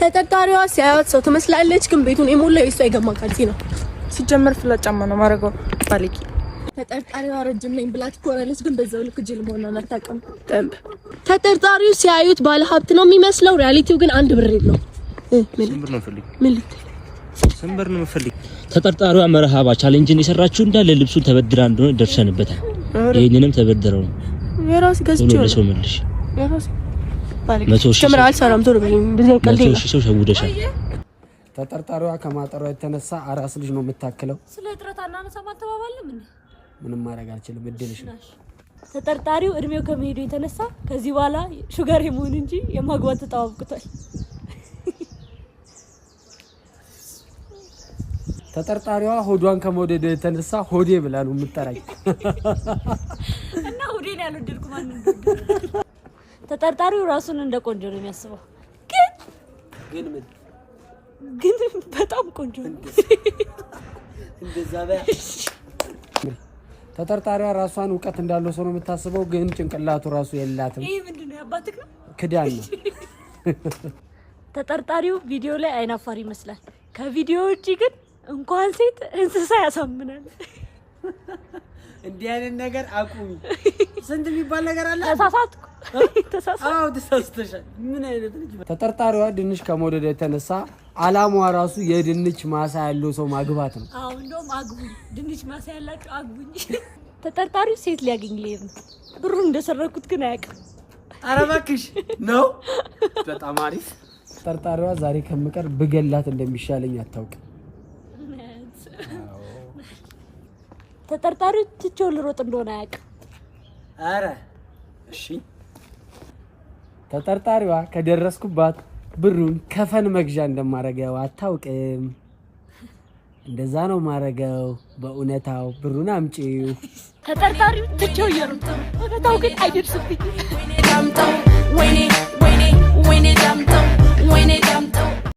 ተጠርጣሪዋ ሲያዩት ሰው ትመስላለች ግን ቤቱን የሞላው የሷ የገማ ካልሲ ነው። ሲጀመር ፍላጫማ ነው ማረጋው ባለቂ። ተጠርጣሪዋ ረጅም ነኝ ብላት ኮረለች ግን በዛው ልክ ጅል መሆኗን አታውቅም። ተጠርጣሪው ሲያዩት ባለ ሀብት ነው የሚመስለው ሪያሊቲው ግን አንድ ብር ነው። ስንብር ነው ፈልግ ስንብር ነው ፈልግ። ተጠርጣሪዋ መርሃባ ቻሌንጅን የሰራችው እንዳለ ልብሱን ተበድራ እንደሆነ ደርሰንበታል። ይሄንንም ተበድረው ነው የራስ ገዝቼው ነው መልሽ የራስ ጀምራል ሰላም ቶሎ በይ እንደዚህ ቀልድ ሰው ሸውደሻል። ተጠርጣሪዋ ከማጠሯ የተነሳ አራስ ልጅ ነው የምታክለው። ስለ ጥረታና ነሰማ ተባባለም እንዴ ምንም ማድረግ አልችልም እድልሽ ነው። ተጠርጣሪው እድሜው ከመሄዱ የተነሳ ከዚህ በኋላ ሹጋር የመሆን እንጂ የማግባት ተጣብቁታል። ተጠርጣሪዋ ሆዷን ከመውደድ የተነሳ ሆዴ ብላ ነው የምትጠራኝ እና ሆዴን ያልወደድኩ ማን ነው? ተጠርጣሪው ራሱን እንደ ቆንጆ ነው የሚያስበው ግን በጣም ቆንጆ ነው። እንደዛ በያ ተጠርጣሪዋ ራሷን ዕውቀት እንዳለው ሰው ነው የምታስበው ግን ጭንቅላቱ ራሱ የላትም። ይሄ ምንድነው ያባትክ ነው? ክዳን ነው። ተጠርጣሪው ቪዲዮ ላይ አይናፋር ይመስላል። ከቪዲዮ ውጪ ግን እንኳን ሴት እንስሳ ያሳምናል። እንዲህ አይነት ነገር አቁሚ። ስንት የሚባል ነገር አለ። ተሳስተሻል። ምን አይነት ልጅ? ተጠርጣሪዋ ድንች ከመውደድ የተነሳ አላማዋ ራሱ የድንች ማሳ ያለው ሰው ማግባት ነው። አዎ እንደውም አግቡኝ፣ ድንች ማሳ ያላችሁ አግቡኝ። ተጠርጣሪው ሴት ሊያገኝ ሊሄድ ነው። ብሩን እንደሰረኩት ግን አያውቅም። ኧረ እባክሽ ነው። በጣም አሪፍ። ተጠርጣሪዋ ዛሬ ከምቀር ብገላት እንደሚሻለኝ አታውቅም። ተጠርጣሪው ትቼው ልሮጥ እንደሆነ አያውቅም። ኧረ እሺ። ተጠርጣሪዋ ከደረስኩባት ብሩን ከፈን መግዣ እንደማረገው አታውቅም። እንደዛ ነው ማረገው። በእውነታው ብሩን አምጪው። ተጠርጣሪው ትቼው እየሮጠ ነው። እውነታው ግን አይደርስብኝም።